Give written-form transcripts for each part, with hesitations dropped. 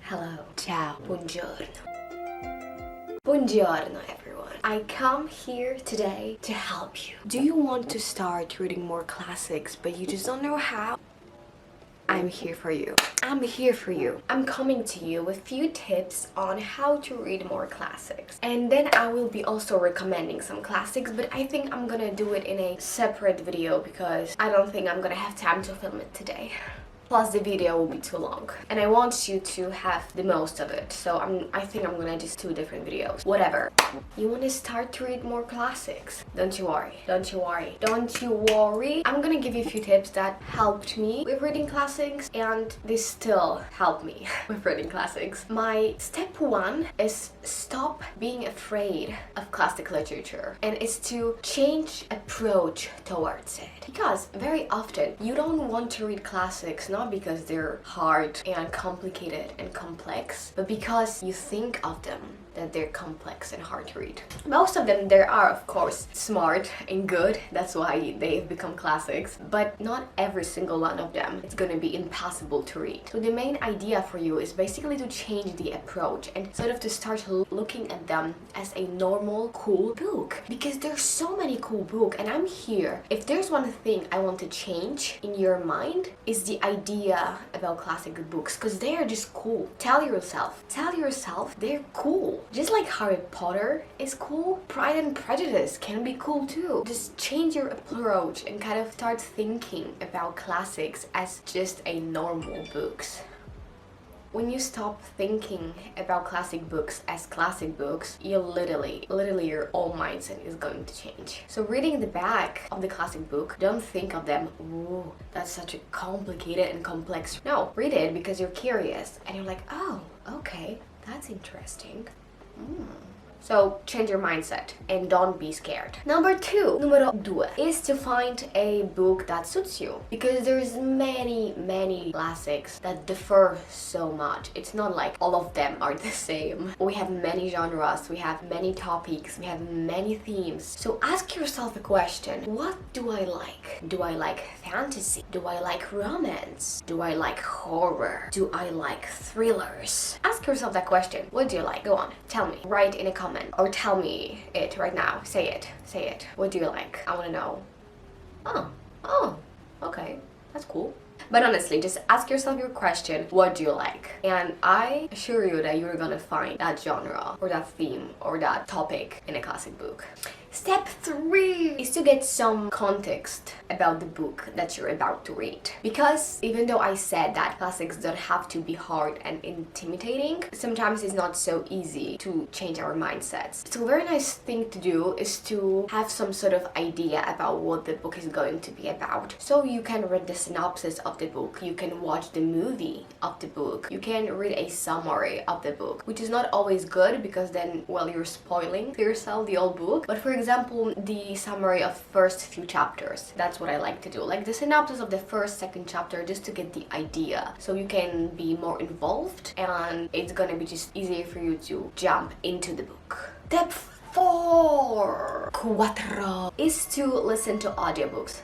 Hello, ciao, buongiorno. Buongiorno everyone. I come here today to help you. Do you want to start reading more classics but you just don't know how? I'm here for you. I'm here for you. I'm coming to you with few tips on how to read more classics. And then I will be also recommending some classics, but I think I'm gonna do it in a separate video because I don't think I'm gonna have time to film it today. Plus the video will be too long and I want you to have the most of it, so I think I'm gonna do 2 different videos. Whatever. You want to start to read more classics? Don't you worry. Don't you worry. Don't you worry. I'm gonna give you a few tips that helped me with reading classics and they still help me with reading classics. My step 1 is stop being afraid of classic literature, and it's to change approach towards it. Because very often you don't want to read classics not because they're hard and complicated and complex, but because you think of them that they're complex and hard to read. Most of them, they are of course smart and good, that's why they've become classics, but not every single one of them it's gonna be impossible to read. So the main idea for you is basically to change the approach and sort of to start looking at them as a normal, cool book. Because there's so many cool books and I'm here. If there's one thing I want to change in your mind is the idea about classic books, because they are just cool. Tell yourself they're cool. Just like Harry Potter is cool, Pride and Prejudice can be cool too. Just change your approach and kind of start thinking about classics as just a normal books. When you stop thinking about classic books as classic books, you literally your whole mindset is going to change. So reading the back of the classic book, don't think of them, ooh, that's such a complicated and complex. No, read it because you're curious and you're like, oh, okay, that's interesting. So change your mindset and don't be scared. Numero 2 is to find a book that suits you, because there's many classics that differ so much. It's not like all of them are the same. We have many genres, we have many topics, we have many themes. So ask yourself a question: what do I like? Do I like fantasy? Do I like romance? Do I like horror? Do I like thrillers? Ask yourself that question. What do you like? Go on, tell me. Write in a comment or tell me it right now. Say it. What do you like? I want to know. Oh, okay, that's cool. But honestly, just ask yourself your question, what do you like? And I assure you that you're gonna find that genre or that theme or that topic in a classic book. Step 3 is to get some context about the book that you're about to read. Because even though I said that classics don't have to be hard and intimidating, sometimes it's not so easy to change our mindsets. So a very nice thing to do is to have some sort of idea about what the book is going to be about. So you can read the synopsis of the book, you can watch the movie of the book, you can read a summary of the book, which is not always good because then, well, you're spoiling for yourself the whole book. But for example, the summary of first few chapters, that's what I like to do, like the synopsis of the first, second chapter, just to get the idea, so you can be more involved and it's gonna be just easier for you to jump into the book. Step 4 is to listen to audiobooks.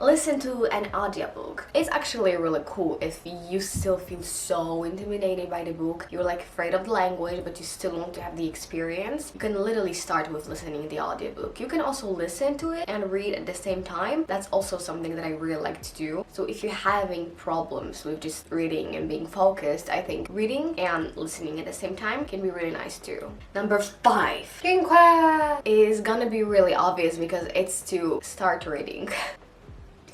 Listen to an audiobook. It's actually really cool if you still feel so intimidated by the book. You're like afraid of the language, but you still want to have the experience. You can literally start with listening to the audiobook. You can also listen to it and read at the same time. That's also something that I really like to do. So if you're having problems with just reading and being focused, I think reading and listening at the same time can be really nice too. Number 5 is gonna be really obvious because it's to start reading.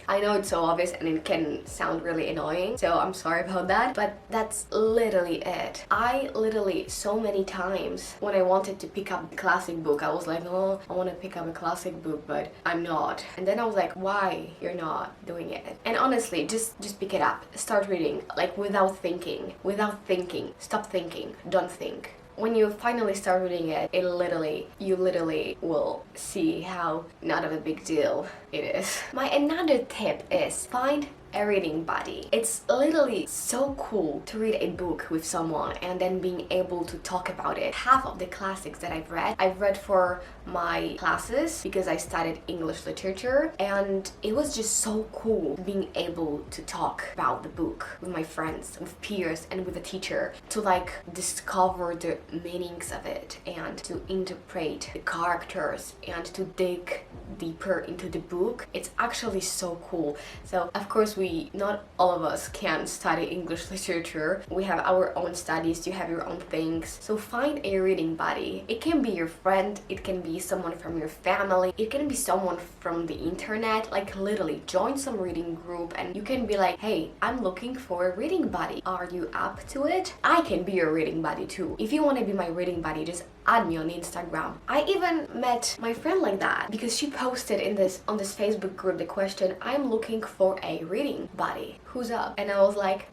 I know it's so obvious and it can sound really annoying, so I'm sorry about that, but that's literally it. I literally, so many times when I wanted to pick up a classic book, I was like, oh, I want to pick up a classic book, but I'm not. And then I was like, why you're not doing it? And honestly, just pick it up. Start reading, like without thinking. Stop thinking. Don't think. When you finally start reading it, you literally will see how not of a big deal it is. My another tip is find a reading buddy. It's literally so cool to read a book with someone and then being able to talk about it. Half of the classics that I've read for my classes because I studied English literature, and it was just so cool being able to talk about the book with my friends, with peers, and with a teacher, to like discover the meanings of it and to interpret the characters and to dig deeper into the book. It's actually so cool. So of course not all of us can study English literature. We have our own studies, you have your own things. So find a reading buddy. It can be your friend, it can be someone from your family, it can be someone from the internet. Like literally join some reading group and you can be like, hey, I'm looking for a reading buddy. Are you up to it? I can be your reading buddy too. If you want to be my reading buddy, just add me on Instagram. I even met my friend like that because she posted on this Facebook group the question, I'm looking for a reading buddy. Who's up? And I was like,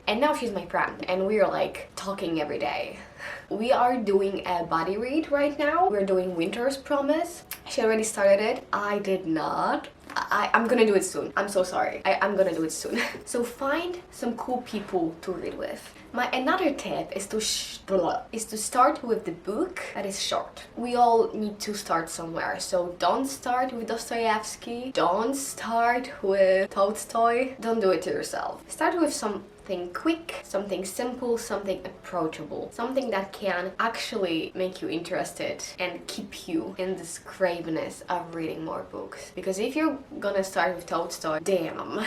and now she's my friend and we are like talking every day. We are doing a buddy read right now. We're doing Winter's Promise. She already started it. I did not. I'm gonna do it soon. I'm so sorry. I'm gonna do it soon. So find some cool people to read with. My another tip is to start with the book that is short. We all need to start somewhere. So don't start with Dostoevsky. Don't start with Tolstoy. Don't do it to yourself. Start with something quick, something simple, something approachable, something that can actually make you interested and keep you in this craveness of reading more books. Because if you're gonna start with Tolstoy, damn.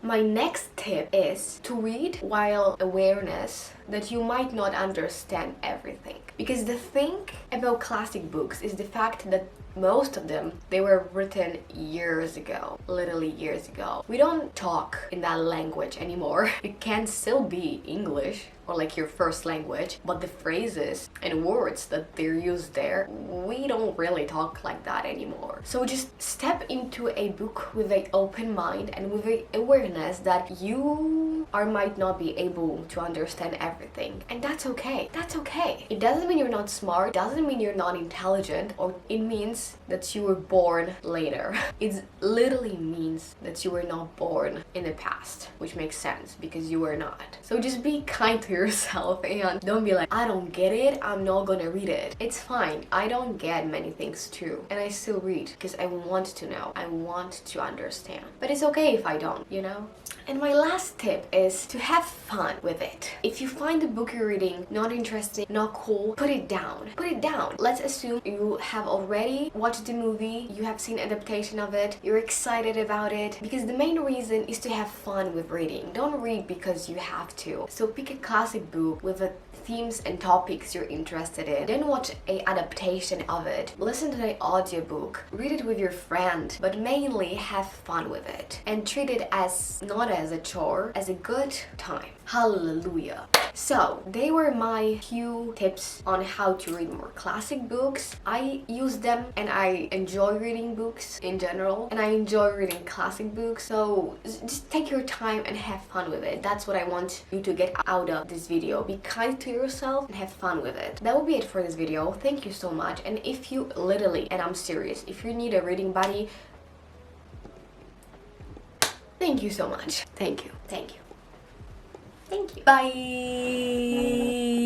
My next tip is to read while awareness that you might not understand everything. Because the thing about classic books is the fact that most of them, they were written years ago, literally years ago. We don't talk in that language anymore. It can still be English or like your first language, but the phrases and words that they're used there, we don't really talk like that anymore. So just step into a book with an open mind and with an awareness that you might not be able to understand everything, and that's okay. That's okay. It doesn't mean you're not smart, doesn't mean you're not intelligent, or it means that you were born later. It literally means that you were not born in the past, which makes sense because you were not. So just be kind to yourself and don't be like, I don't get it, I'm not gonna read it. It's fine. I don't get many things too, and I still read because I want to know, I want to understand. But it's okay if I don't, you know? And my last tip is to have fun with it. If you find the book you're reading not interesting, not cool, put it down. Put it down. Let's assume you have already watched the movie, you have seen adaptation of it, you're excited about it, because the main reason is to have fun with reading. Don't read because you have to. So pick a classic book with the themes and topics you're interested in. Then watch an adaptation of it. Listen to the audiobook. Read it with your friend, but mainly have fun with it. And treat it as not as a chore, as a good time. Hallelujah. So they were my few tips on how to read more classic books. I use them and I enjoy reading books in general, and I enjoy reading classic books. So just take your time and have fun with it. That's what I want you to get out of this video. Be kind to yourself and have fun with it. That will be it for this video. Thank you so much. And if you literally, and I'm serious, if you need a reading buddy, thank you so much. Thank you. Thank you. Thank you. Bye.